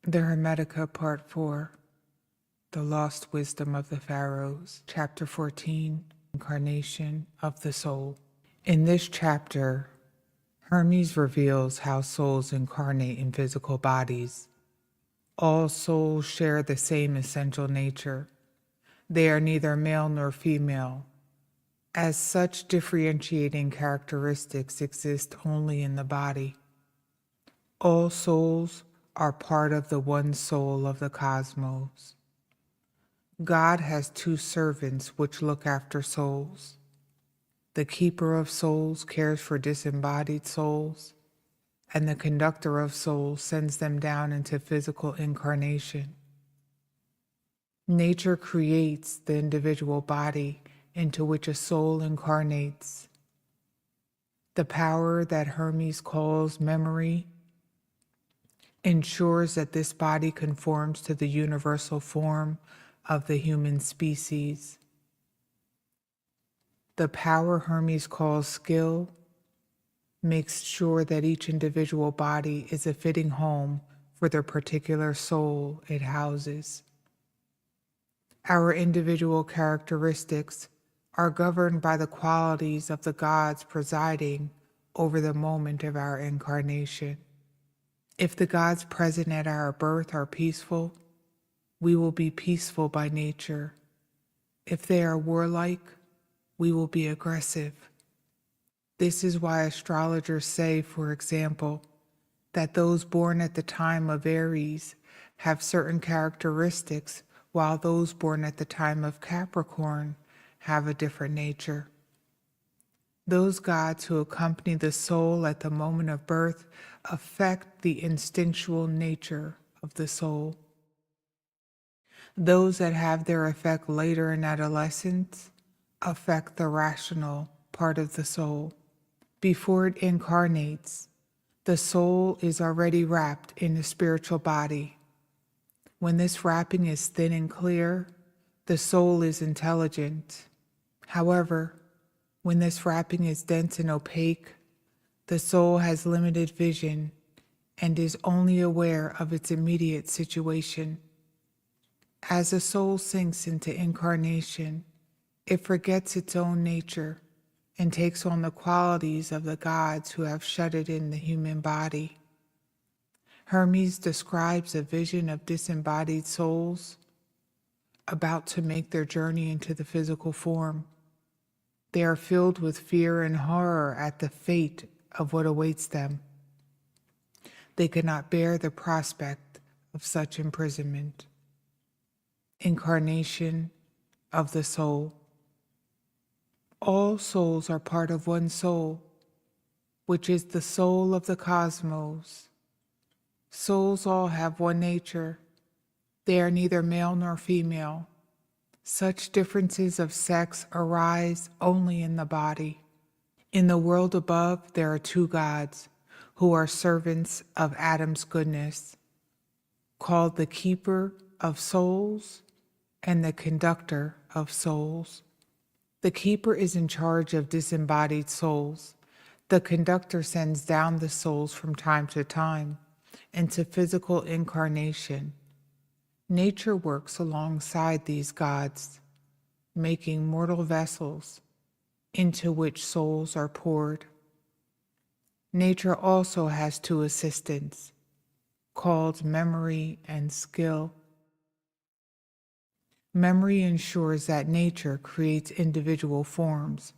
The Hermetica, Part 4, The Lost Wisdom of the Pharaohs, Chapter 14, Incarnation of the Soul. In this chapter, Hermes reveals how souls incarnate in physical bodies. All souls share the same essential nature. They are neither male nor female. As such, differentiating characteristics exist only in the body. All souls are part of the one soul of the cosmos. God has two servants which look after souls. The keeper of souls cares for disembodied souls, and the conductor of souls sends them down into physical incarnation. Nature creates the individual body into which a soul incarnates. The power that Hermes calls memory ensures that this body conforms to the universal form of the human species. The power Hermes calls skill makes sure that each individual body is a fitting home for the particular soul it houses. Our individual characteristics are governed by the qualities of the gods presiding over the moment of our incarnation. If the gods present at our birth are peaceful, we will be peaceful by nature. If they are warlike, we will be aggressive. This is why astrologers say, for example, that those born at the time of Aries have certain characteristics, while those born at the time of Capricorn have a different nature. Those gods who accompany the soul at the moment of birth affect the instinctual nature of the soul. Those that have their effect later in adolescence affect the rational part of the soul. Before it incarnates, the soul is already wrapped in a spiritual body. When this wrapping is thin and clear, the soul is intelligent. However, when this wrapping is dense and opaque, the soul has limited vision and is only aware of its immediate situation. As the soul sinks into incarnation, it forgets its own nature and takes on the qualities of the gods who have shut it in the human body. Hermes describes a vision of disembodied souls about to make their journey into the physical form. They are filled with fear and horror at the fate of what awaits them. They cannot bear the prospect of such imprisonment. Incarnation of the soul. All souls are part of one soul, which is the soul of the cosmos. Souls all have one nature. They are neither male nor female. Such differences of sex arise only in the body. In the world above, there are two gods who are servants of Adam's goodness, called the keeper of souls and the conductor of souls. The keeper is in charge of disembodied souls. The conductor sends down the souls from time to time into physical incarnation. Nature works alongside these gods, making mortal vessels into which souls are poured. Nature also has two assistants, called memory and skill. Memory ensures that nature creates individual forms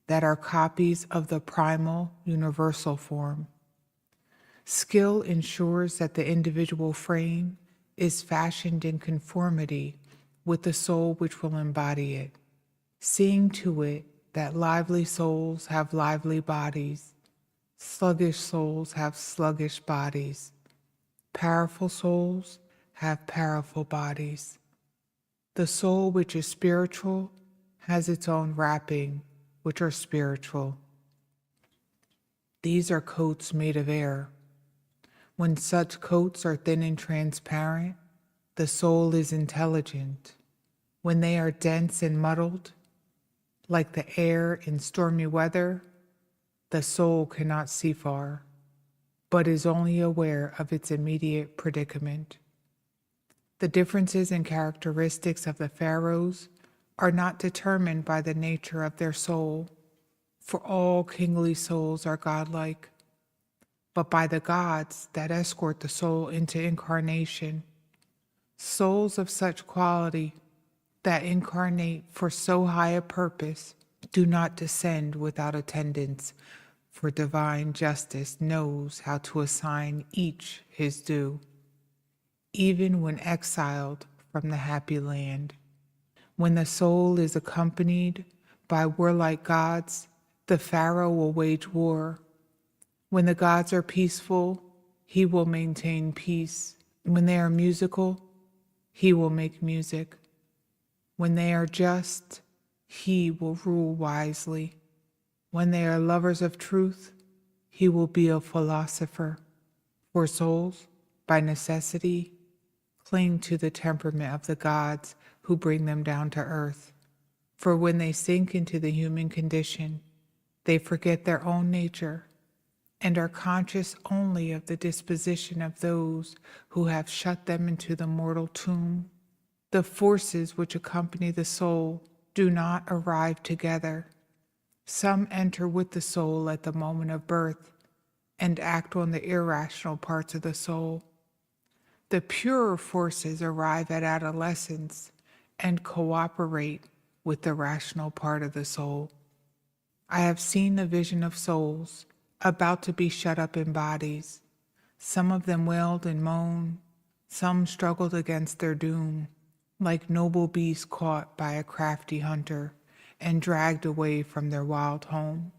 that are copies of the primal universal form. Skill ensures that the individual frame is fashioned in conformity with the soul which will embody it, seeing to it that lively souls have lively bodies, sluggish souls have sluggish bodies, powerful souls have powerful bodies. The soul which is spiritual has its own wrapping, which are spiritual. These are coats made of air. When such coats are thin and transparent, the soul is intelligent. When they are dense and muddled, like the air in stormy weather, the soul cannot see far. but is only aware of its immediate predicament. The differences in characteristics of the pharaohs are not determined by the nature of their soul, for all kingly souls are godlike, but by the gods that escort the soul into incarnation. Souls of such quality that incarnate for so high a purpose do not descend without attendance, for divine justice knows how to assign each his due, even when exiled from the happy land. When the soul is accompanied by warlike gods, the pharaoh will wage war. When the gods are peaceful, he will maintain peace. When they are musical, he will make music. When they are just, he will rule wisely. When they are lovers of truth, he will be a philosopher. For souls, by necessity, cling to the temperament of the gods who bring them down to earth. For when they sink into the human condition, they forget their own nature and are conscious only of the disposition of those who have shut them into the mortal tomb. The forces which accompany the soul do not arrive together. Some enter with the soul at the moment of birth and act on the irrational parts of the soul. The purer forces arrive at adolescence and cooperate with the rational part of the soul. I have seen the vision of souls about to be shut up in bodies. Some of them wailed and moaned, some struggled against their doom, like noble beasts caught by a crafty hunter and dragged away from their wild home.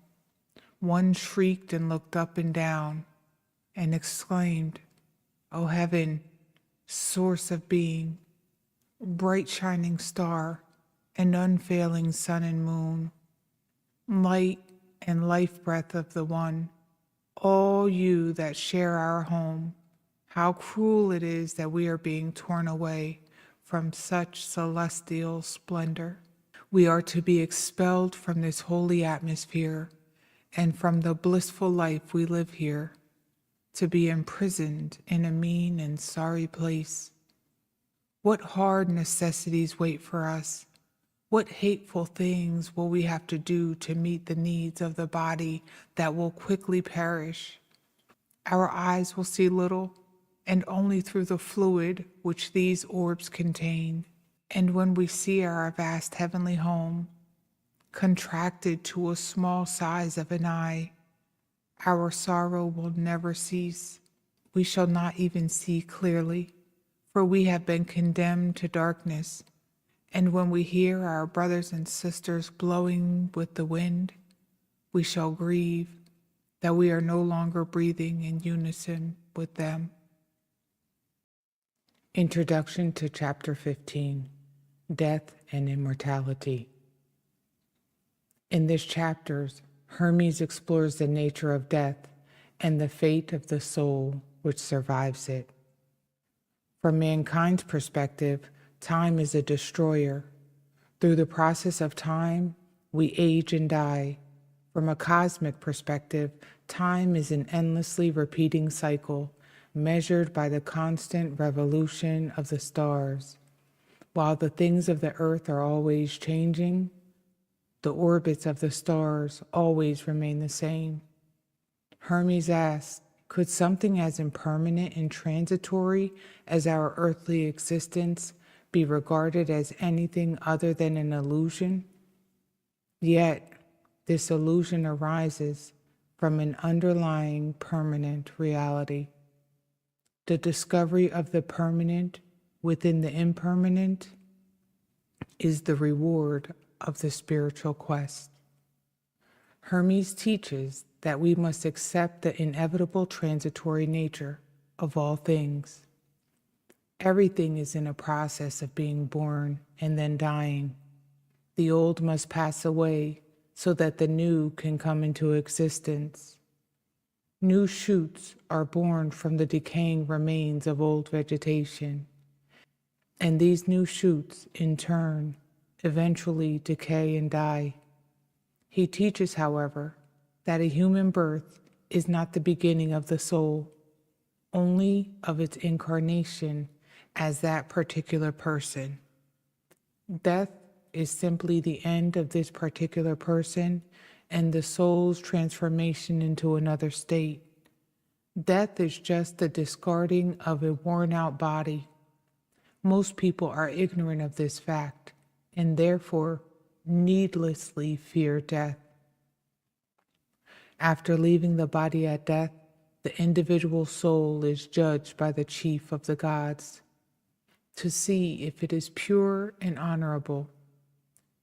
One shrieked and looked up and down and exclaimed, "O heaven, source of being, bright shining star and unfailing sun and moon, light and life breath of the one, all you that share our home, how cruel it is that we are being torn away from such celestial splendor. We are to be expelled from this holy atmosphere and from the blissful life we live here, to be imprisoned in a mean and sorry place. What hard necessities wait for us? What hateful things will we have to do to meet the needs of the body that will quickly perish? Our eyes will see little, and only through the fluid which these orbs contain. And when we see our vast heavenly home contracted to a small size of an eye, our sorrow will never cease. We shall not even see clearly, for we have been condemned to darkness. And when we hear our brothers and sisters blowing with the wind, we shall grieve that we are no longer breathing in unison with them. Introduction to Chapter 15, Death and Immortality. In this chapter, Hermes explores the nature of death and the fate of the soul which survives it. From mankind's perspective, time is a destroyer. Through the process of time, we age and die. From a cosmic perspective, time is an endlessly repeating cycle, measured by the constant revolution of the stars. While the things of the earth are always changing, the orbits of the stars always remain the same. Hermes asks, could something as impermanent and transitory as our earthly existence be regarded as anything other than an illusion? Yet, this illusion arises from an underlying permanent reality. The discovery of the permanent within the impermanent is the reward of the spiritual quest. Hermes teaches that we must accept the inevitable transitory nature of all things. Everything is in a process of being born and then dying. The old must pass away so that the new can come into existence. New shoots are born from the decaying remains of old vegetation, and these new shoots, in turn, eventually decay and die. He teaches, however, that a human birth is not the beginning of the soul, only of its incarnation as that particular person. Death is simply the end of this particular person and the soul's transformation into another state. Death is just the discarding of a worn-out body. Most people are ignorant of this fact and therefore needlessly fear death. After leaving the body at death, the individual soul is judged by the chief of the gods to see if it is pure and honorable.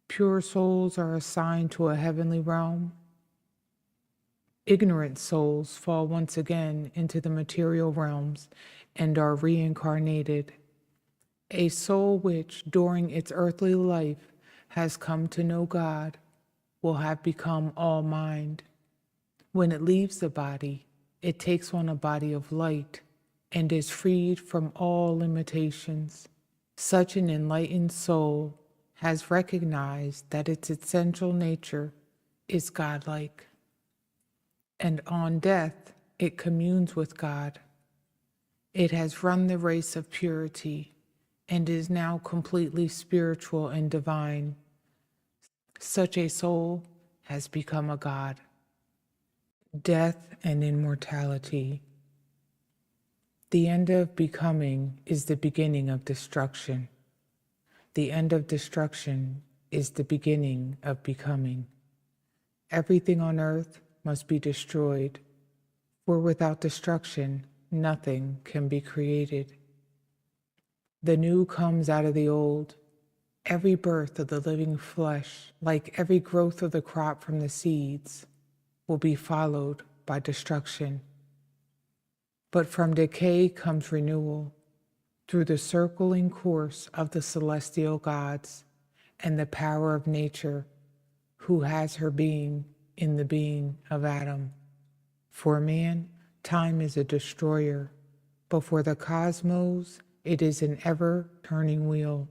Pure souls are assigned to a heavenly realm. Ignorant souls fall once again into the material realms and are reincarnated. A soul which, during its earthly life, has come to know God will have become all mind. When it leaves the body, it takes on a body of light and is freed from all limitations. Such an enlightened soul has recognized that its essential nature is godlike, and on death it communes with God. It has run the race of purity and is now completely spiritual and divine. Such a soul has become a god. Death and immortality. The end of becoming is the beginning of destruction. The end of destruction is the beginning of becoming. Everything on earth must be destroyed, for without destruction, nothing can be created. The new comes out of the old. Every birth of the living flesh, like every growth of the crop from the seeds, will be followed by destruction. But from decay comes renewal through the circling course of the celestial gods and the power of nature, who has her being in the being of Adam. For man, time is a destroyer, but for the cosmos, it is an ever-turning wheel.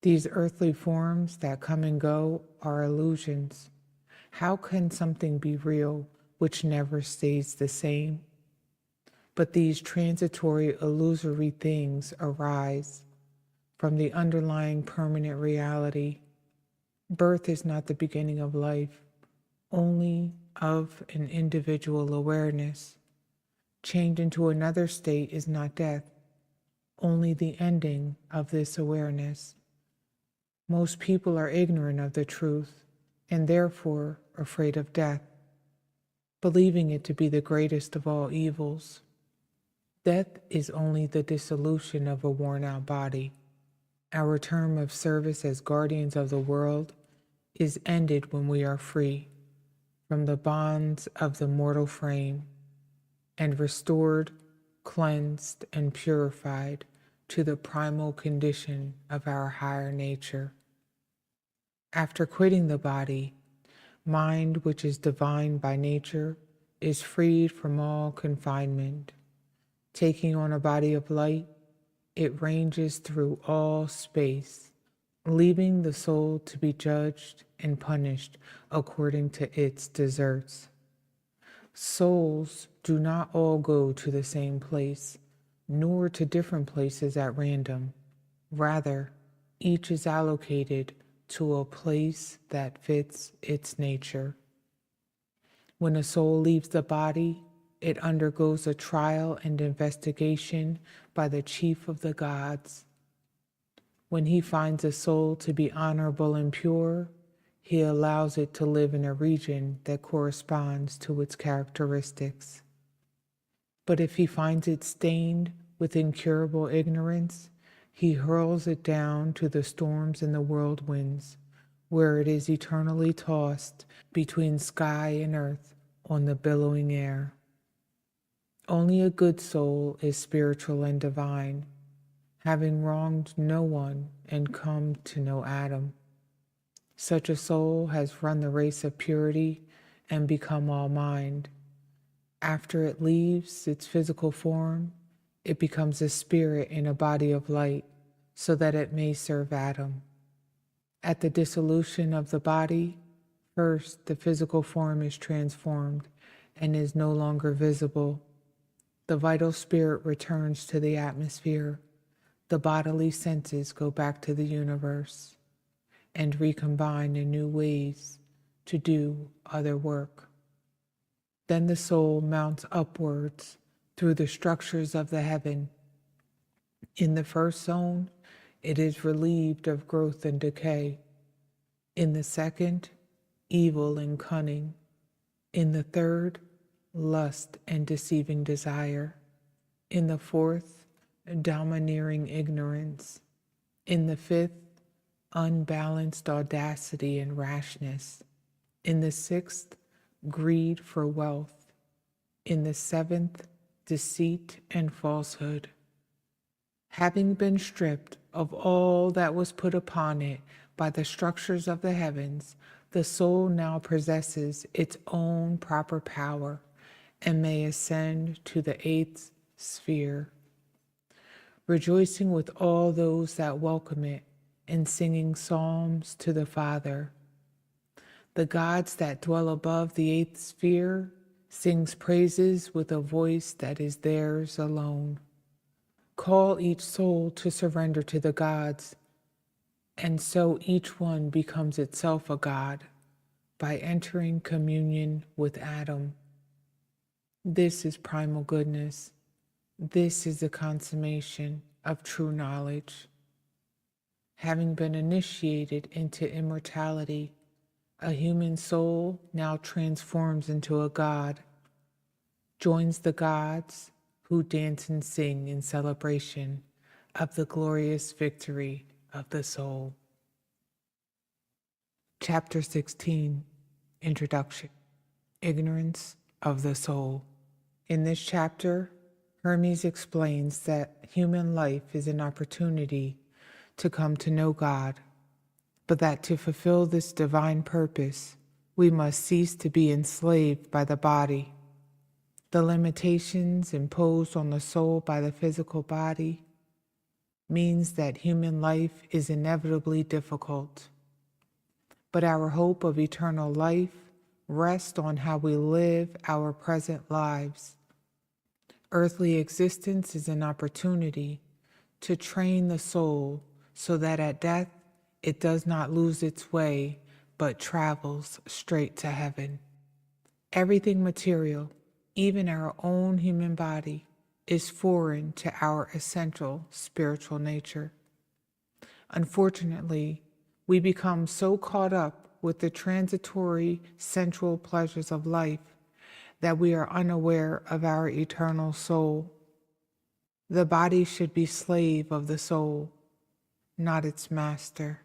These earthly forms that come and go are illusions. How can something be real which never stays the same? But these transitory, illusory things arise from the underlying permanent reality. Birth is not the beginning of life, only of an individual awareness. Change into another state is not death, only the ending of this awareness. Most people are ignorant of the truth and therefore afraid of death, believing it to be the greatest of all evils. Death is only the dissolution of a worn-out body. Our term of service as guardians of the world is ended when we are free from the bonds of the mortal frame and restored, cleansed, and purified to the primal condition of our higher nature. After quitting the body, mind, which is divine by nature, is freed from all confinement. Taking on a body of light, it ranges through all space, leaving the soul to be judged and punished according to its deserts. Souls do not all go to the same place, nor to different places at random. Rather, each is allocated to a place that fits its nature. When a soul leaves the body, it undergoes a trial and investigation by the chief of the gods. When he finds a soul to be honorable and pure, he allows it to live in a region that corresponds to its characteristics. But if he finds it stained with incurable ignorance, he hurls it down to the storms and the whirlwinds, where it is eternally tossed between sky and earth on the billowing air. Only a good soul is spiritual and divine, having wronged no one and come to know Adam. Such a soul has run the race of purity and become all mind. After it leaves its physical form, it becomes a spirit in a body of light, so that it may serve Adam. At the dissolution of the body, first the physical form is transformed, and is no longer visible. The vital spirit returns to the atmosphere. The bodily senses go back to the universe and recombine in new ways to do other work. Then the soul mounts upwards through the structures of the heaven. In the first zone, it is relieved of growth and decay. In the second, evil and cunning. In the third, lust and deceiving desire. In the fourth, domineering ignorance. In the fifth, unbalanced audacity and rashness. In the sixth, greed for wealth. In the seventh, deceit and falsehood. Having been stripped of all that was put upon it by the structures of the heavens, the soul now possesses its own proper power and may ascend to the eighth sphere, rejoicing with all those that welcome it and singing psalms to the Father. The gods that dwell above the eighth sphere sings praises with a voice that is theirs alone. Call each soul to surrender to the gods, and so each one becomes itself a god by entering communion with Adam. This is primal goodness. This is the consummation of true knowledge. Having been initiated into immortality, a human soul now transforms into a god, joins the gods who dance and sing in celebration of the glorious victory of the soul. Chapter 16, Introduction, Ignorance of the Soul. In this chapter, Hermes explains that human life is an opportunity to come to know God, but that to fulfill this divine purpose, we must cease to be enslaved by the body. The limitations imposed on the soul by the physical body means that human life is inevitably difficult. But our hope of eternal life rests on how we live our present lives. Earthly existence is an opportunity to train the soul so that at death it does not lose its way, but travels straight to heaven. Everything material, even our own human body, is foreign to our essential spiritual nature. Unfortunately, we become so caught up with the transitory sensual pleasures of life that we are unaware of our eternal soul. The body should be slave of the soul, not its master.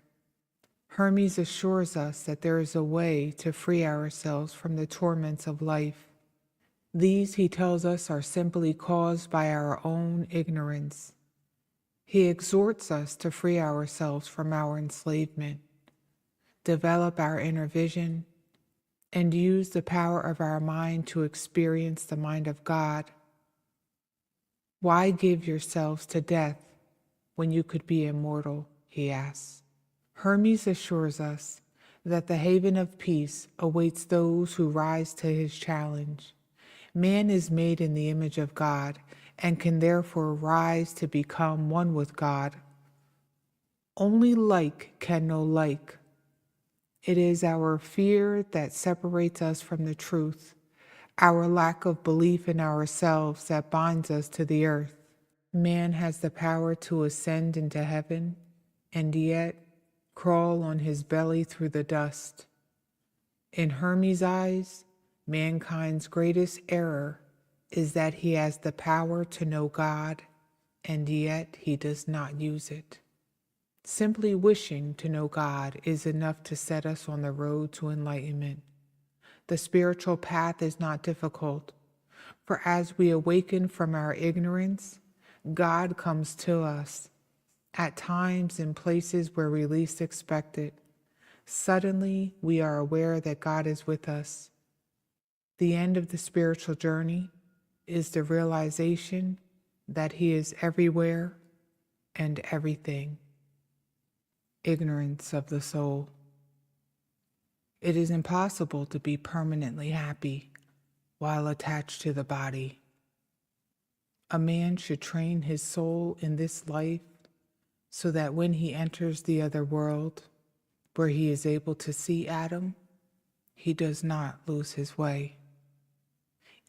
Hermes assures us that there is a way to free ourselves from the torments of life. These, he tells us, are simply caused by our own ignorance. He exhorts us to free ourselves from our enslavement, develop our inner vision, and use the power of our mind to experience the mind of God. Why give yourselves to death when you could be immortal, he asks. Hermes assures us that the haven of peace awaits those who rise to his challenge. Man is made in the image of God and can therefore rise to become one with God. Only like can know like. It is our fear that separates us from the truth, our lack of belief in ourselves that binds us to the earth. Man has the power to ascend into heaven and yet crawl on his belly through the dust. In Hermes' eyes, mankind's greatest error is that he has the power to know God, and yet he does not use it. Simply wishing to know God is enough to set us on the road to enlightenment. The spiritual path is not difficult, for as we awaken from our ignorance, God comes to us, at times in places where we least expect it. Suddenly, we are aware that God is with us. The end of the spiritual journey is the realization that he is everywhere and everything. Ignorance of the soul. It is impossible to be permanently happy. while attached to the body. A man should train his soul in this life so that when he enters the other world, where he is able to see Adam, he does not lose his way.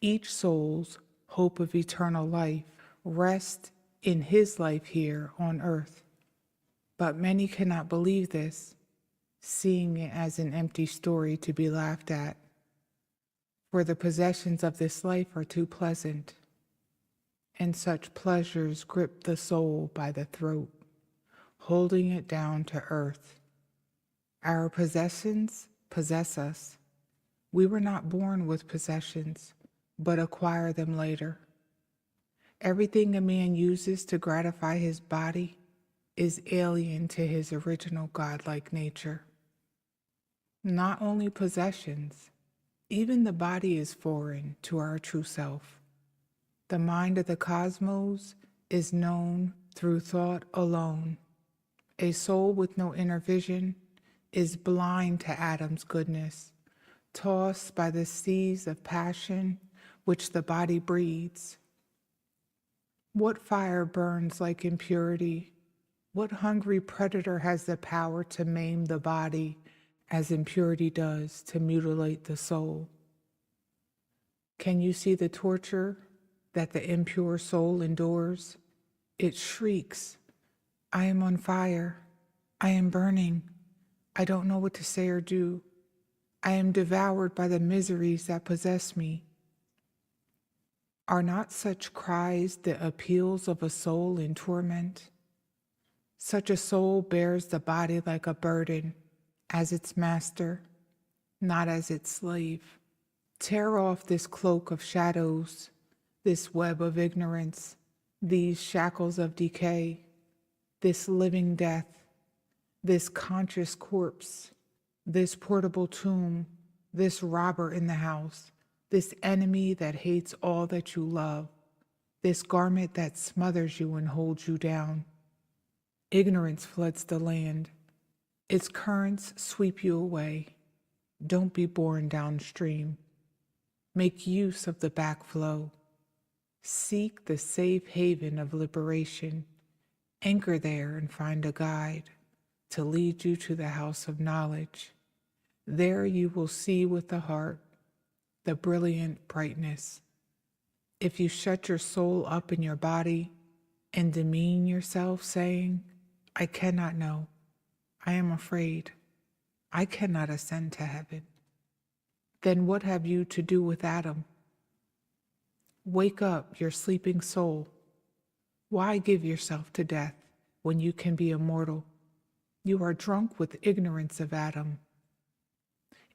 Each soul's hope of eternal life rests in his life here on earth. But many cannot believe this, seeing it as an empty story to be laughed at. For the possessions of this life are too pleasant, and such pleasures grip the soul by the throat, holding it down to earth. Our possessions possess us. We were not born with possessions, but acquire them later. Everything a man uses to gratify his body is alien to his original godlike nature. Not only possessions, even the body is foreign to our true self. The mind of the cosmos is known through thought alone. A soul with no inner vision is blind to Adam's goodness, tossed by the seas of passion which the body breeds. What fire burns like impurity? What hungry predator has the power to maim the body as impurity does to mutilate the soul? Can you see the torture that the impure soul endures? It shrieks, "I am on fire. I am burning. I don't know what to say or do. I am devoured by the miseries that possess me." Are not such cries the appeals of a soul in torment? Such a soul bears the body like a burden, as its master, not as its slave. Tear off this cloak of shadows, this web of ignorance, these shackles of decay, this living death, this conscious corpse, this portable tomb, this robber in the house, this enemy that hates all that you love, this garment that smothers you and holds you down. Ignorance floods the land. Its currents sweep you away. Don't be borne downstream. Make use of the backflow. Seek the safe haven of liberation. Anchor there and find a guide to lead you to the house of knowledge. There you will see with the heart the brilliant brightness. If you shut your soul up in your body and demean yourself, saying, "I cannot know, I am afraid, I cannot ascend to heaven," then what have you to do with Adam? Wake up, your sleeping soul. Why give yourself to death when you can be immortal? You are drunk with ignorance of Adam.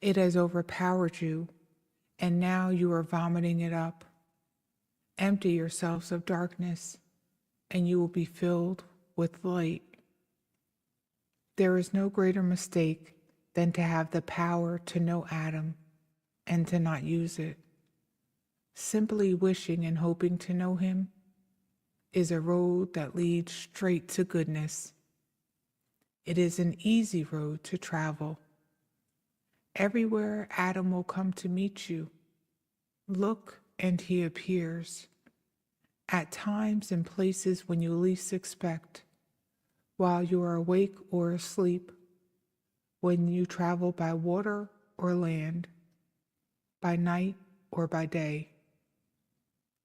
It has overpowered you, and now you are vomiting it up. Empty yourselves of darkness, and you will be filled with light. There is no greater mistake than to have the power to know Adam and to not use it. Simply wishing and hoping to know him is a road that leads straight to goodness. It is an easy road to travel. Everywhere Adam will come to meet you. Look, and he appears. At times and places when you least expect, while you are awake or asleep, when you travel by water or land, by night or by day,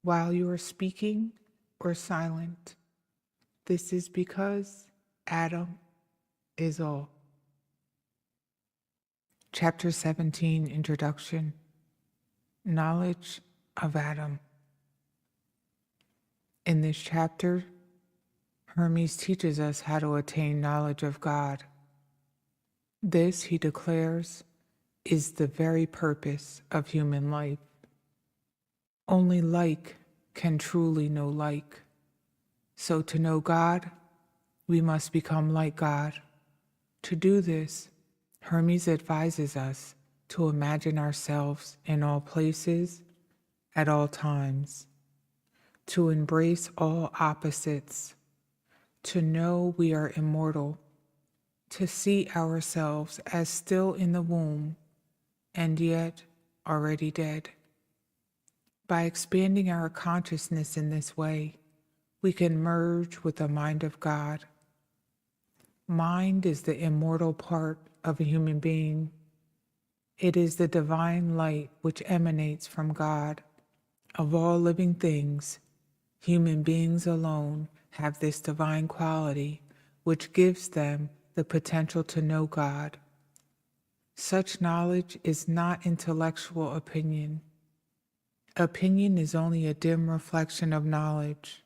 while you are speaking or silent. This is because Adam is all. Chapter 17, Introduction. Knowledge of Adam. In this chapter, Hermes teaches us how to attain knowledge of God. This, he declares, is the very purpose of human life. Only like can truly know like. So to know God, we must become like God. To do this, Hermes advises us to imagine ourselves in all places, at all times, to embrace all opposites, to know we are immortal, to see ourselves as still in the womb and yet already dead. By expanding our consciousness in this way, we can merge with the mind of God. Mind is the immortal part of a human being. It is the divine light which emanates from God. Of all living things, human beings alone have this divine quality which gives them the potential to know God. Such knowledge is not intellectual opinion. Opinion is only a dim reflection of knowledge.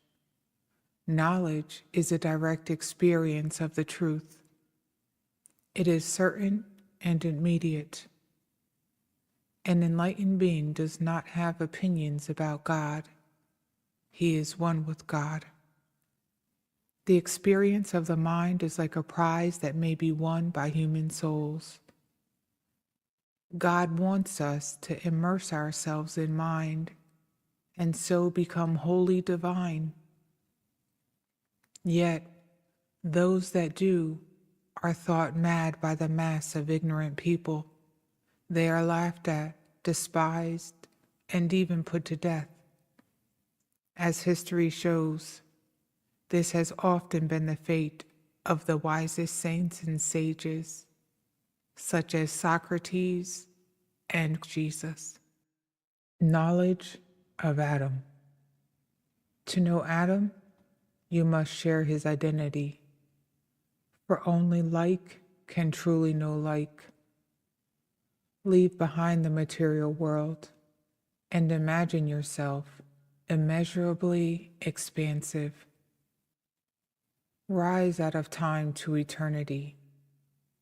Knowledge is a direct experience of the truth. It is certain and immediate. An enlightened being does not have opinions about God. He is one with God. The experience of the mind is like a prize that may be won by human souls. God wants us to immerse ourselves in mind and so become wholly divine. Yet, those that do are thought mad by the mass of ignorant people. They are laughed at, despised, and even put to death. As history shows, this has often been the fate of the wisest saints and sages, such as Socrates and Jesus. Knowledge of Adam. To know Adam, you must share his identity, for only like can truly know like. Leave behind the material world and imagine yourself immeasurably expansive. Rise out of time to eternity.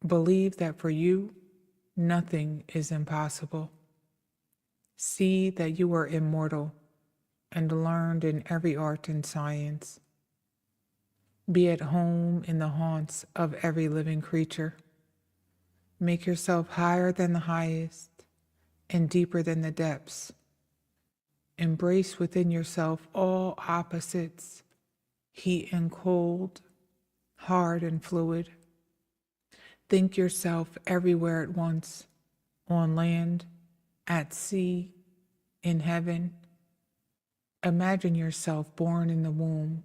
Believe that for you, nothing is impossible. See that you are immortal and learned in every art and science. Be at home in the haunts of every living creature. Make yourself higher than the highest and deeper than the depths. Embrace within yourself all opposites, heat and cold, hard and fluid. Think yourself everywhere at once, on land, at sea, in heaven. Imagine yourself born in the womb,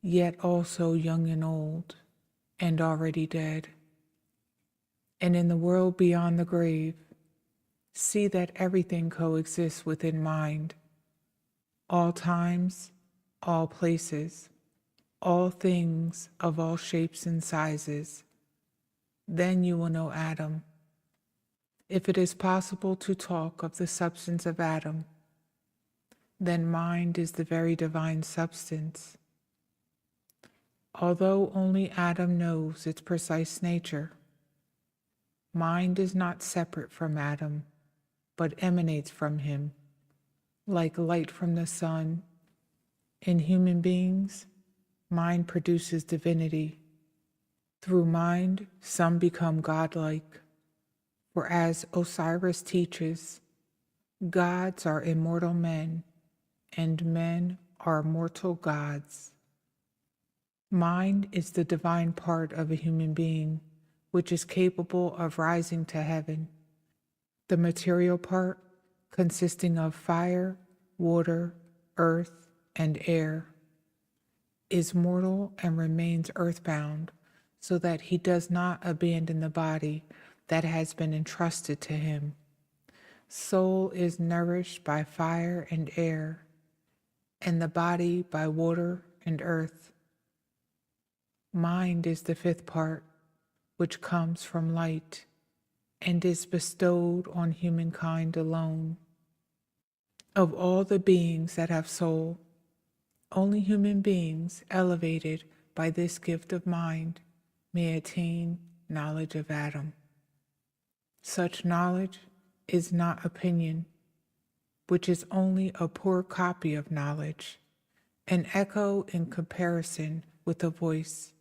yet also young and old, and already dead. And in the world beyond the grave, see that everything coexists within mind. All times, all places, all things of all shapes and sizes. Then you will know Adam. If it is possible to talk of the substance of Adam, then mind is the very divine substance. Although only Adam knows its precise nature, mind is not separate from Adam, but emanates from him, like light from the sun. In human beings, mind produces divinity. Through mind, some become godlike. For as Osiris teaches, gods are immortal men, and men are mortal gods. Mind is the divine part of a human being, which is capable of rising to heaven. The material part, consisting of fire, water, earth, and air, is mortal and remains earthbound, so that he does not abandon the body that has been entrusted to him. Soul is nourished by fire and air, and the body by water and earth. Mind is the fifth part, which comes from light, and is bestowed on humankind alone. Of all the beings that have soul, only human beings elevated by this gift of mind may attain knowledge of Adam. Such knowledge is not opinion, which is only a poor copy of knowledge, an echo in comparison with a voice,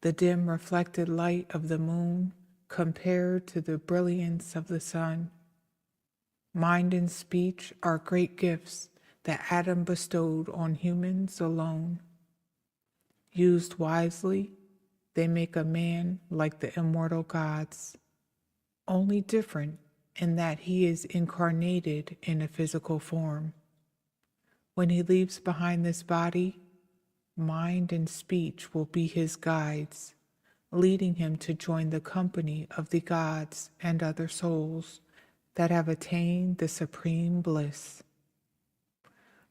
the dim reflected light of the moon compared to the brilliance of the sun. Mind and speech are great gifts that Adam bestowed on humans alone. Used wisely, they make a man like the immortal gods, only different in that he is incarnated in a physical form. When he leaves behind this body, mind and speech will be his guides, leading him to join the company of the gods and other souls that have attained the supreme bliss.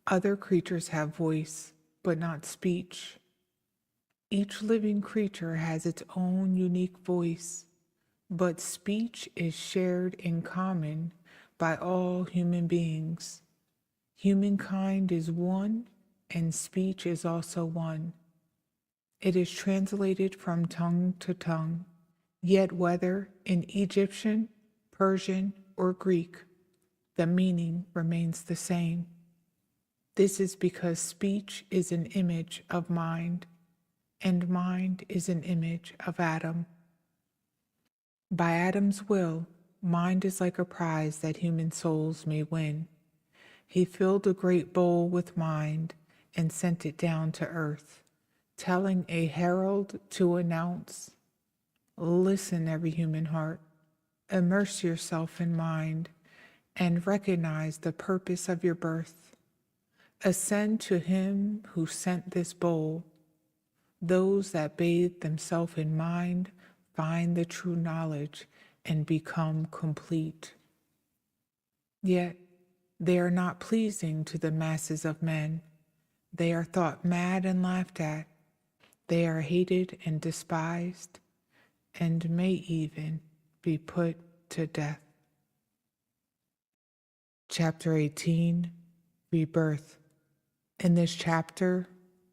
Other creatures have voice, but not speech. Each living creature has its own unique voice, but speech is shared in common by all human beings. Humankind is one, and speech is also one. It is translated from tongue to tongue, yet whether in Egyptian, Persian, or Greek, the meaning remains the same. This is because speech is an image of mind, and mind is an image of Adam. By Adam's will, mind is like a prize that human souls may win. He filled a great bowl with mind and sent it down to earth, telling a herald to announce, "Listen, every human heart, immerse yourself in mind, and recognize the purpose of your birth. Ascend to him who sent this bowl. Those that bathe themselves in mind find the true knowledge and become complete. Yet they are not pleasing to the masses of men. They are thought mad and laughed at. They are hated and despised, and may even be put to death." Chapter 18, Rebirth. In this chapter,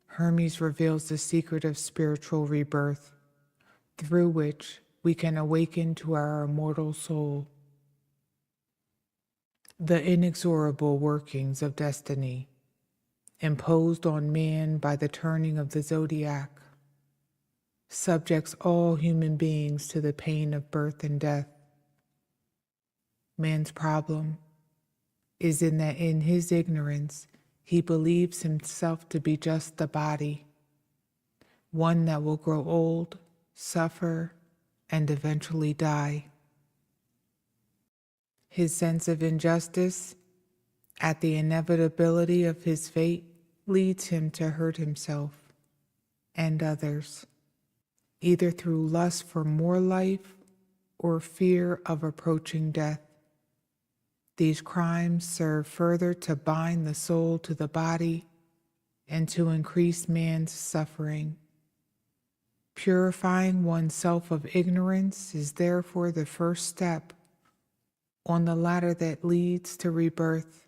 Hermes reveals the secret of spiritual rebirth, through which we can awaken to our immortal soul. The inexorable workings of destiny, imposed on man by the turning of the zodiac, subjects all human beings to the pain of birth and death. Man's problem is in that in his ignorance, he believes himself to be just the body, one that will grow old, suffer, and eventually die. His sense of injustice at the inevitability of his fate leads him to hurt himself and others, either through lust for more life or fear of approaching death. These crimes serve further to bind the soul to the body and to increase man's suffering. Purifying oneself of ignorance is therefore the first step on the ladder that leads to rebirth.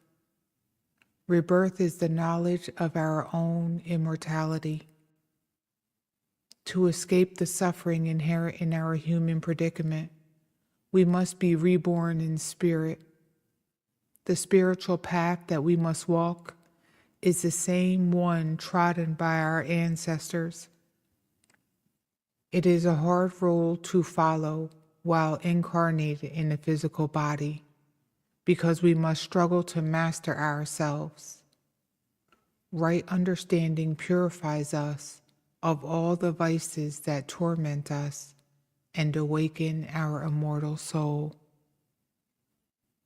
Rebirth is the knowledge of our own immortality. To escape the suffering inherent in our human predicament, we must be reborn in spirit. The spiritual path that we must walk is the same one trodden by our ancestors. It is a hard rule to follow while incarnated in a physical body, because we must struggle to master ourselves. Right understanding purifies us of all the vices that torment us and awaken our immortal soul.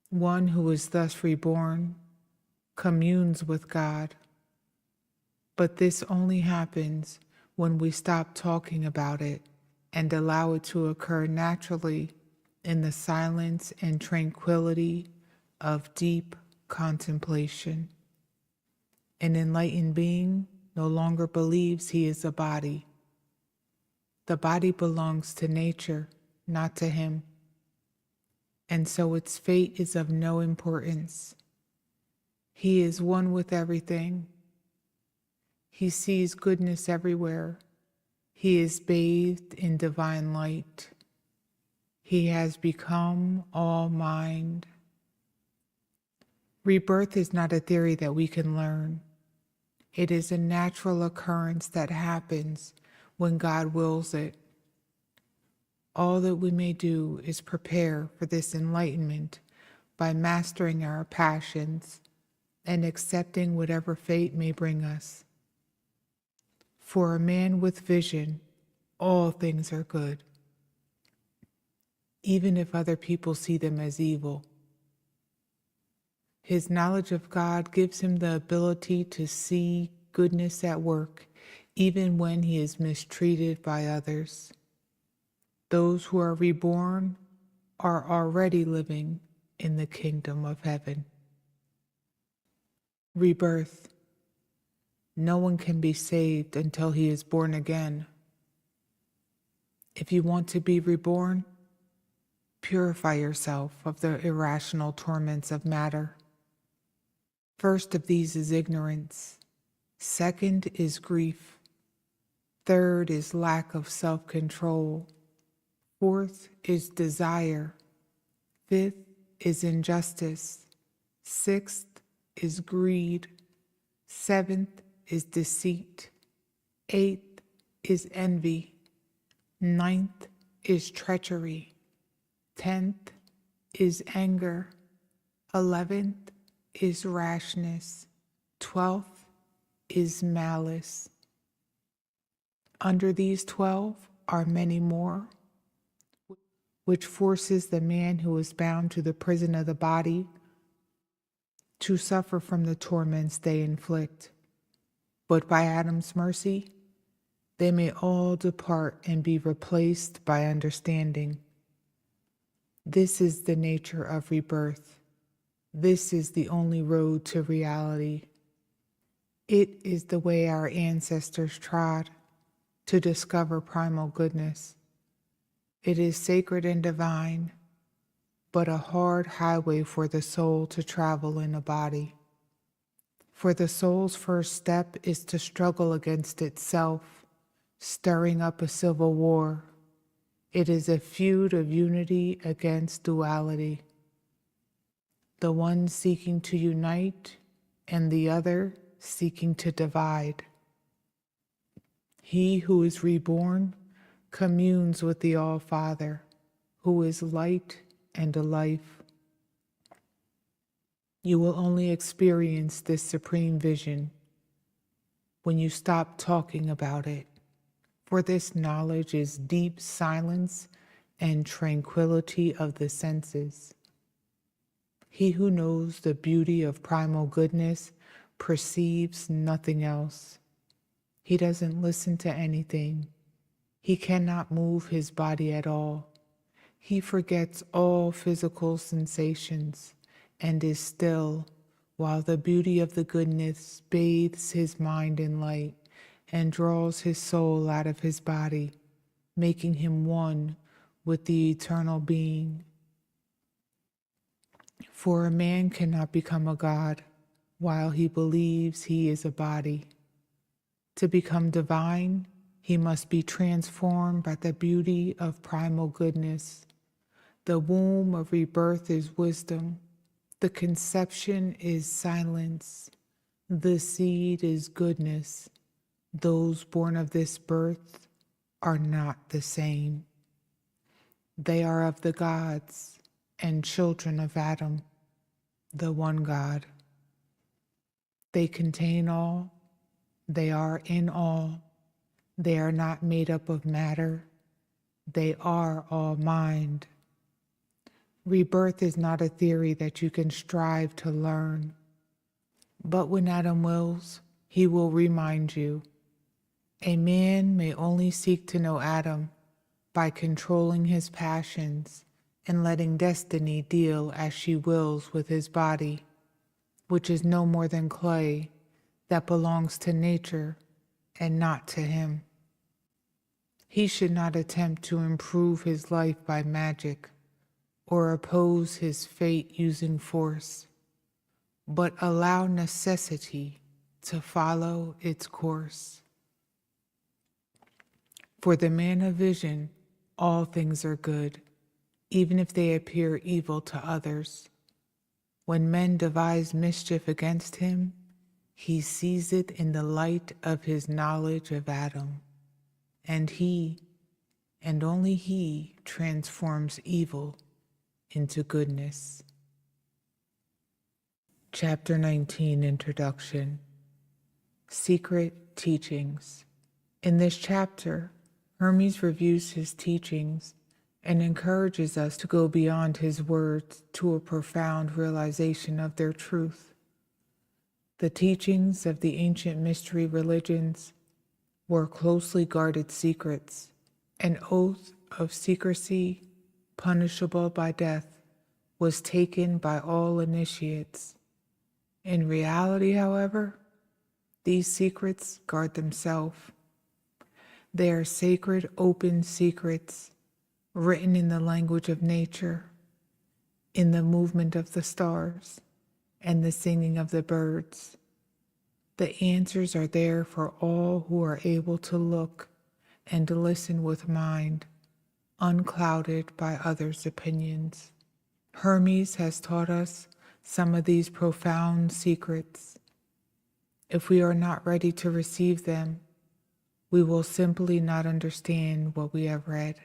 One who is thus reborn communes with God, but this only happens when we stop talking about it and allow it to occur naturally in the silence and tranquility of deep contemplation. An enlightened being no longer believes he is a body. The body belongs to nature, not to him, and so its fate is of no importance. He is one with everything. He sees goodness everywhere. He is bathed in divine light. He has become all mind. Rebirth is not a theory that we can learn. It is a natural occurrence that happens when God wills it. All that we may do is prepare for this enlightenment by mastering our passions and accepting whatever fate may bring us. For a man with vision, all things are good, even if other people see them as evil. His knowledge of God gives him the ability to see goodness at work, even when he is mistreated by others. Those who are reborn are already living in the kingdom of heaven. Rebirth. No one can be saved until he is born again. If you want to be reborn, purify yourself of the irrational torments of matter. First of these is ignorance. Second is grief. Third is lack of self-control. Fourth is desire. Fifth is injustice. Sixth is greed. Seventh is deceit. Eighth is envy. Ninth is treachery. 10th is anger. 11th is rashness. 12th is malice. Under these 12 are many more, which forces the man who is bound to the prison of the body to suffer from the torments they inflict. But by Adam's mercy, they may all depart and be replaced by understanding. This is the nature of rebirth. This is the only road to reality. It is the way our ancestors trod to discover primal goodness. It is sacred and divine, but a hard highway for the soul to travel in a body. For the soul's first step is to struggle against itself, stirring up a civil war. It is a feud of unity against duality. The one seeking to unite and the other seeking to divide. He who is reborn communes with the All-Father, who is light and a life. You will only experience this supreme vision when you stop talking about it, for this knowledge is deep silence and tranquility of the senses. He who knows the beauty of primal goodness perceives nothing else. He doesn't listen to anything. He cannot move his body at all. He forgets all physical sensations and is still, while the beauty of the goodness bathes his mind in light and draws his soul out of his body, making him one with the eternal being. For a man cannot become a god while he believes he is a body. To become divine, he must be transformed by the beauty of primal goodness. The womb of rebirth is wisdom. The conception is silence. The seed is goodness. Those born of this birth are not the same. They are of the gods and children of Adam, the one God. They contain all. They are in all. They are not made up of matter. They are all mind. Rebirth is not a theory that you can strive to learn. But when Adam wills, he will remind you. A man may only seek to know Adam by controlling his passions and letting destiny deal as she wills with his body, which is no more than clay that belongs to nature and not to him. He should not attempt to improve his life by magic or oppose his fate using force, but allow necessity to follow its course. For the man of vision, all things are good, even if they appear evil to others. When men devise mischief against him, he sees it in the light of his knowledge of Adam, and he, and only he, transforms evil into goodness. Chapter 19, Introduction. Secret Teachings. In this chapter, Hermes reviews his teachings and encourages us to go beyond his words to a profound realization of their truth. The teachings of the ancient mystery religions were closely guarded secrets, an oath of secrecy punishable by death was taken by all initiates. In reality, however, these secrets guard themselves. They are sacred, open secrets, written in the language of nature, in the movement of the stars, and the singing of the birds. The answers are there for all who are able to look and to listen with mind, unclouded by others' opinions. Hermes has taught us some of these profound secrets. If we are not ready to receive them, we will simply not understand what we have read.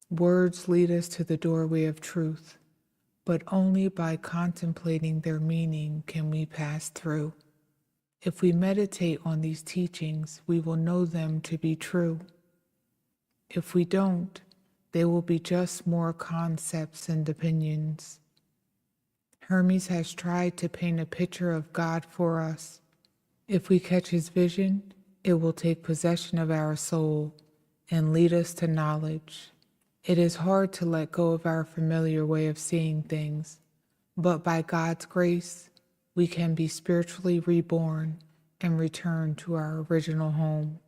Words lead us to the doorway of truth, but only by contemplating their meaning can we pass through. If we meditate on these teachings, we will know them to be true. If we don't, they will be just more concepts and opinions. Hermes has tried to paint a picture of God for us. If we catch his vision, it will take possession of our soul and lead us to knowledge. It is hard to let go of our familiar way of seeing things, but by God's grace, we can be spiritually reborn and return to our original home.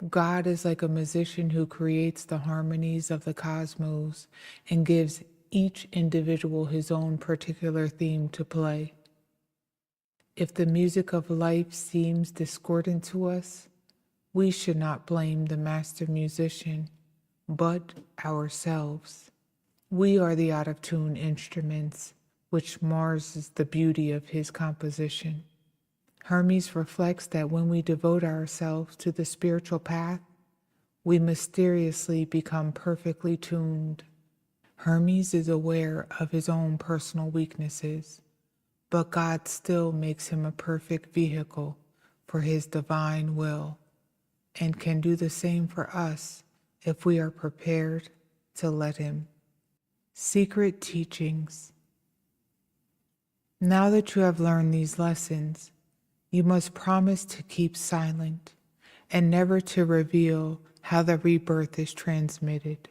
God is like a musician who creates the harmonies of the cosmos and gives each individual his own particular theme to play. If the music of life seems discordant to us, we should not blame the master musician, but ourselves. We are the out-of-tune instruments, which mars the beauty of his composition. Hermes reflects that when we devote ourselves to the spiritual path, we mysteriously become perfectly tuned. Hermes is aware of his own personal weaknesses, but God still makes him a perfect vehicle for his divine will, and can do the same for us if we are prepared to let him. Secret teachings. Now that you have learned these lessons, you must promise to keep silent and never to reveal how the rebirth is transmitted.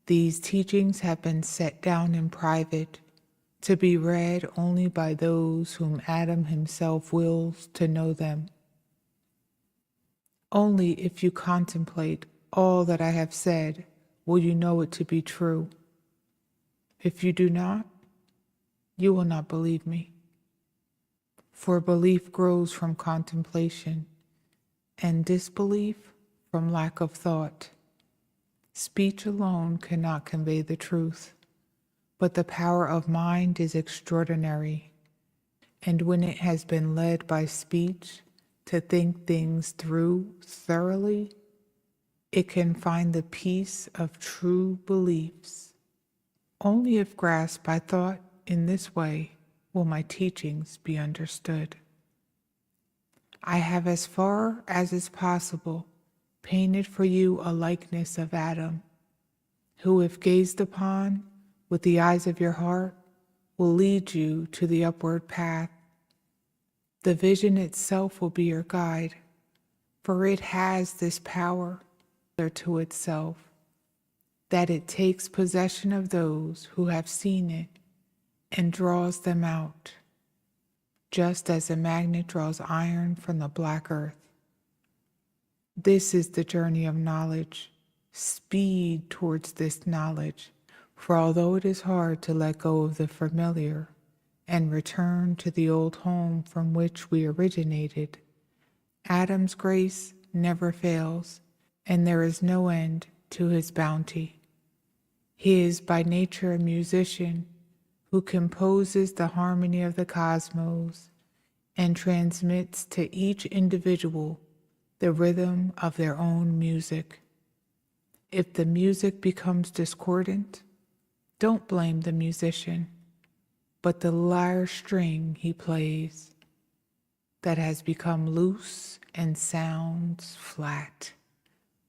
These teachings have been set down in private to be read only by those whom Adam himself wills to know them. Only if you contemplate all that I have said will you know it to be true. If you do not, you will not believe me. For belief grows from contemplation, and disbelief from lack of thought. Speech alone cannot convey the truth, but the power of mind is extraordinary, and when it has been led by speech to think things through thoroughly, it can find the peace of true beliefs. Only if grasped by thought in this way will my teachings be understood. I have, as far as is possible, painted for you a likeness of Adam, who, if gazed upon with the eyes of your heart, will lead you to the upward path. The vision itself will be your guide, for it has this power to itself, that it takes possession of those who have seen it and draws them out, just as a magnet draws iron from the black earth. This is the journey of knowledge. Speed towards this knowledge, for although it is hard to let go of the familiar and return to the old home from which we originated, Adam's grace never fails, and there is no end to his bounty. He is by nature a musician who composes the harmony of the cosmos and transmits to each individual the rhythm of their own music. If the music becomes discordant, don't blame the musician, but the lyre string he plays that has become loose and sounds flat.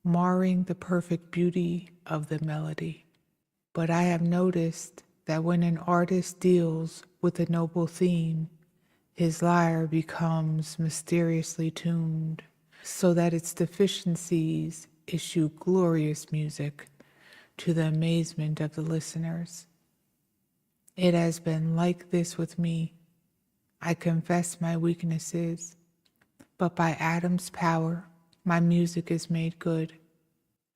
marring the perfect beauty of the melody. But I have noticed that when an artist deals with a noble theme, his lyre becomes mysteriously tuned, so that its deficiencies issue glorious music to the amazement of the listeners. It has been like this with me. I confess my weaknesses, but by Adam's power, my music is made good,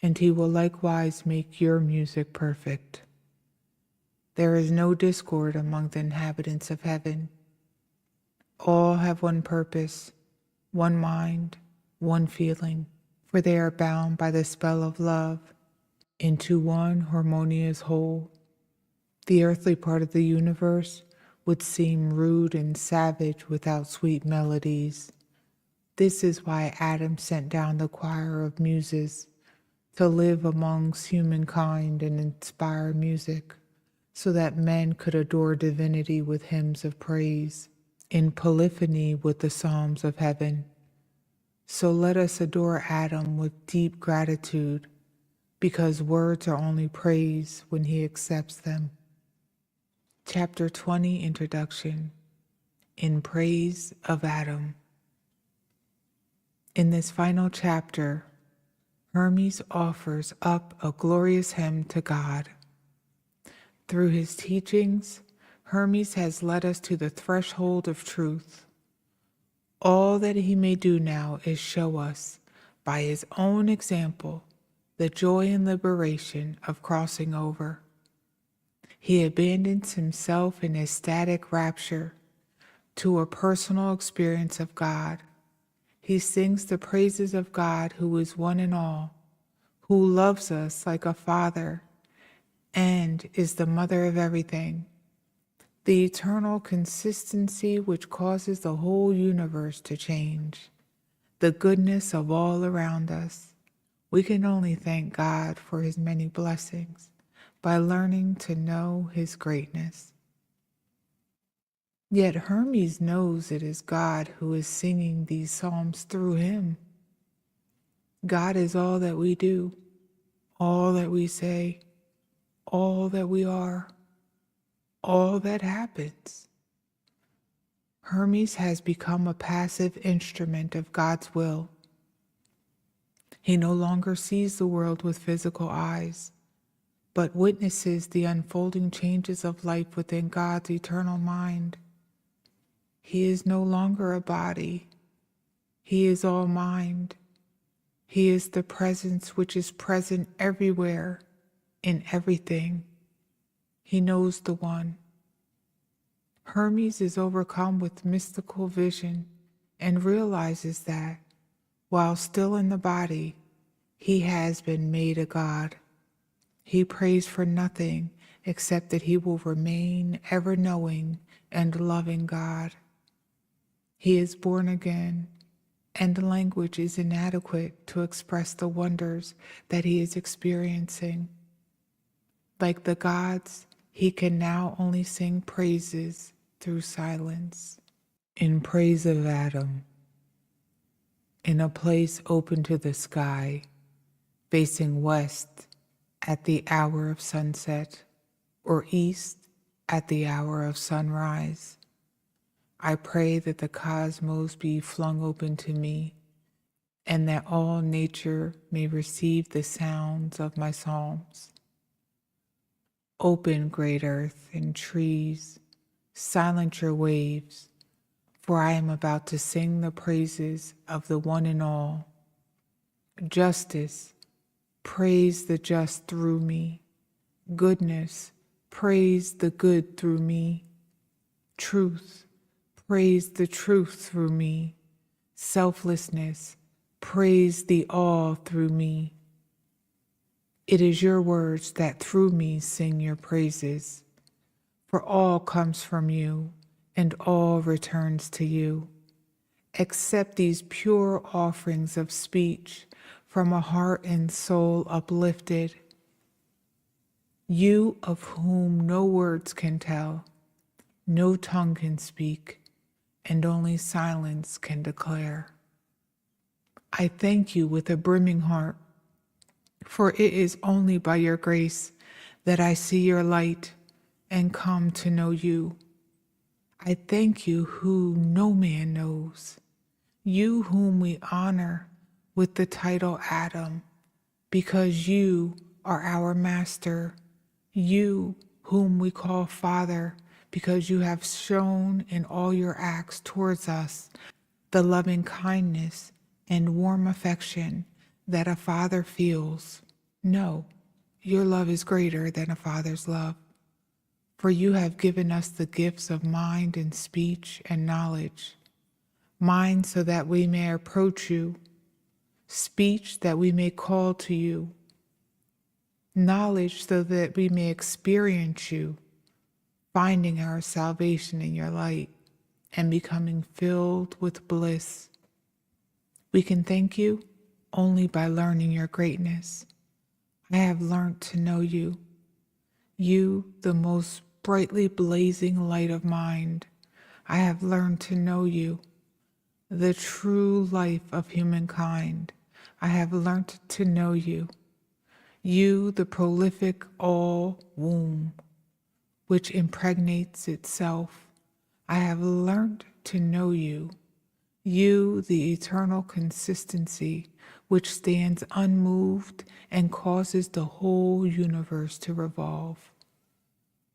and he will likewise make your music perfect. There is no discord among the inhabitants of heaven. All have one purpose, one mind, one feeling, for they are bound by the spell of love into one harmonious whole. The earthly part of the universe would seem rude and savage without sweet melodies. This is why Adam sent down the choir of muses to live amongst humankind and inspire music, so that men could adore divinity with hymns of praise, in polyphony with the psalms of heaven. So let us adore Adam with deep gratitude, because words are only praise when he accepts them. Chapter 20, Introduction. In Praise of Adam. In this final chapter, Hermes offers up a glorious hymn to God. Through his teachings, Hermes has led us to the threshold of truth. All that he may do now is show us, by his own example, the joy and liberation of crossing over. He abandons himself in ecstatic rapture to a personal experience of God. He sings the praises of God, who is one and all, who loves us like a father and is the mother of everything, the eternal consistency which causes the whole universe to change, the goodness of all around us. We can only thank God for his many blessings by learning to know his greatness. Yet Hermes knows it is God who is singing these psalms through him. God is all that we do, all that we say, all that we are, all that happens. Hermes has become a passive instrument of God's will. He no longer sees the world with physical eyes, but witnesses the unfolding changes of life within God's eternal mind. He is no longer a body. He is all mind. He is the presence which is present everywhere, in everything. He knows the one. Hermes is overcome with mystical vision and realizes that, while still in the body, he has been made a god. He prays for nothing except that he will remain ever knowing and loving God. He is born again, and language is inadequate to express the wonders that he is experiencing. Like the gods, he can now only sing praises through silence. In praise of Adam. In a place open to the sky, facing west at the hour of sunset, or east at the hour of sunrise, I pray that the cosmos be flung open to me, and that all nature may receive the sounds of my psalms. Open, great earth and trees, silence your waves, for I am about to sing the praises of the one and all. Justice, praise the just through me. Goodness, praise the good through me. Truth, praise the truth through me. Selflessness, praise the all through me. It is your words that through me sing your praises, for all comes from you, and all returns to you. Accept these pure offerings of speech from a heart and soul uplifted, you of whom no words can tell, no tongue can speak, and only silence can declare. I thank you with a brimming heart For it is only by your grace that I see your light and come to know you. I thank you who no man knows, you whom we honor with the title Adam, because you are our master, you whom we call Father, because you have shown in all your acts towards us the loving kindness and warm affection that a father feels. No, your love is greater than a father's love, for you have given us the gifts of mind and speech and knowledge. Mind so that we may approach you, speech that we may call to you, knowledge so that we may experience you, finding our salvation in your light and becoming filled with bliss. We can thank you only by learning your greatness. I have learned to know you, you, the most brightly blazing light of mind. I have learned to know you, the true life of humankind. I have learned to know you, you, the prolific all womb, which impregnates itself. I have learned to know you, you, the eternal consistency, which stands unmoved and causes the whole universe to revolve.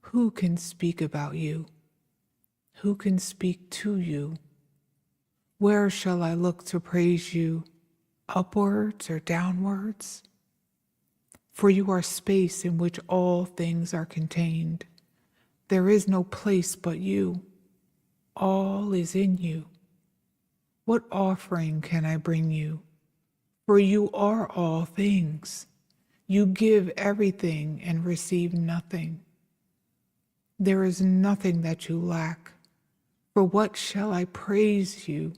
Who can speak about you? Who can speak to you? Where shall I look to praise you, upwards or downwards? For you are space in which all things are contained. There is no place but you. All is in you. What offering can I bring you? For you are all things. You give everything and receive nothing. There is nothing that you lack. For what shall I praise you?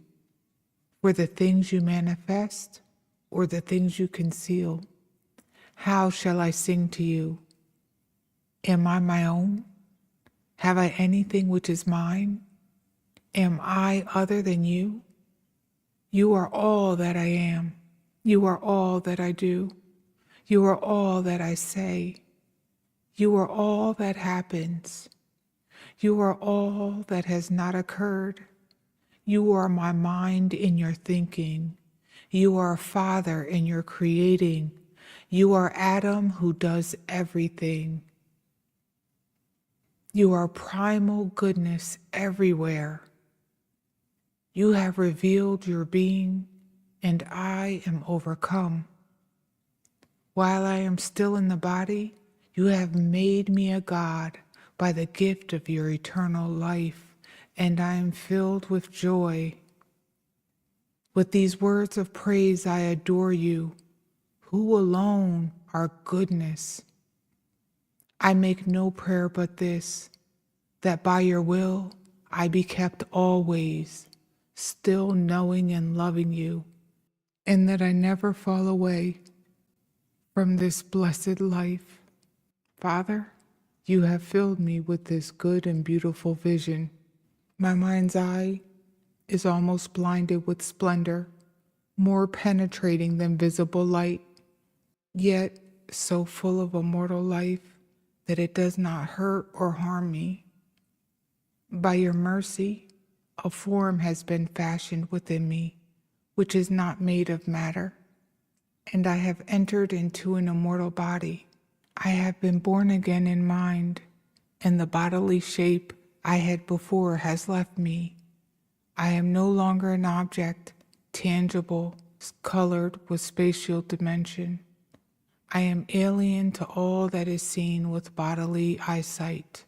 For the things you manifest or the things you conceal? How shall I sing to you? Am I my own? Have I anything which is mine? Am I other than you? You are all that I am. You are all that I do. You are all that I say. You are all that happens. You are all that has not occurred. You are my mind in your thinking. You are a Father in your creating. You are Adam who does everything. You are primal goodness everywhere. You have revealed your being, and I am overcome. While I am still in the body, you have made me a God by the gift of your eternal life, and I am filled with joy. With these words of praise I adore you, who alone are goodness. I make no prayer but this, that by your will I be kept always, still knowing and loving you, and that I never fall away from this blessed life. Father, you have filled me with this good and beautiful vision. My mind's eye is almost blinded with splendor, more penetrating than visible light, yet so full of immortal life that it does not hurt or harm me. By your mercy, a form has been fashioned within me, which is not made of matter, and I have entered into an immortal body. I have been born again in mind, and the bodily shape I had before has left me. I am no longer an object, tangible, colored with spatial dimension. I am alien to all that is seen with bodily eyesight.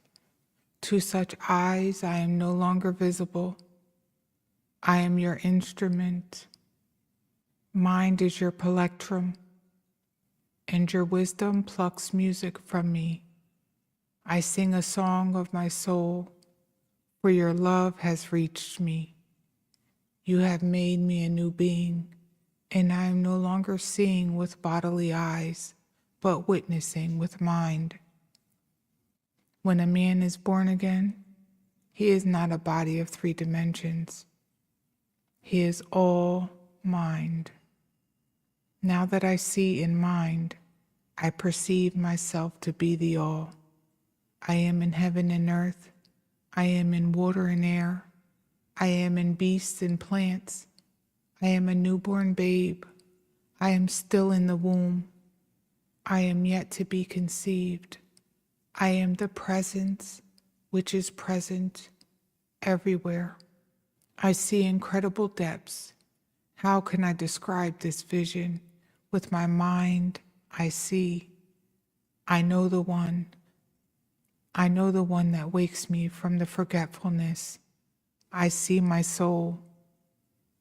To such eyes I am no longer visible. I am your instrument. Mind is your plectrum, and your wisdom plucks music from me. I sing a song of my soul, for your love has reached me. You have made me a new being, and I am no longer seeing with bodily eyes, but witnessing with mind. When a man is born again, he is not a body of 3 dimensions. He is all mind. Now that I see in mind, I perceive myself to be the all. I am in heaven and earth. I am in water and air. I am in beasts and plants. I am a newborn babe. I am still in the womb. I am yet to be conceived. I am the presence which is present everywhere. I see incredible depths. How can I describe this vision? With my mind, I see. I know the one. I know the one that wakes me from the forgetfulness. I see my soul.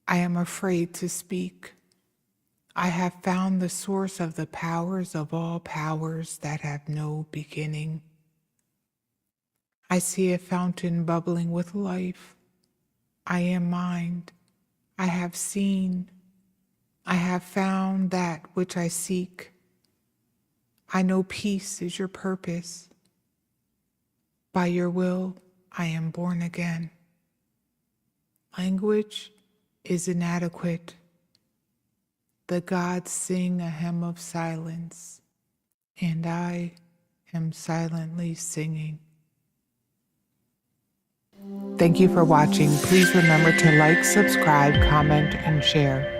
I am afraid to speak. I have found the source of the powers of all powers that have no beginning. I see a fountain bubbling with life. I am mind. I have seen. I have found that which I seek. I know peace is your purpose. By your will, I am born again. Language is inadequate. The gods sing a hymn of silence, and I am silently singing. Thank you for watching. Please remember to like, subscribe, comment, and share.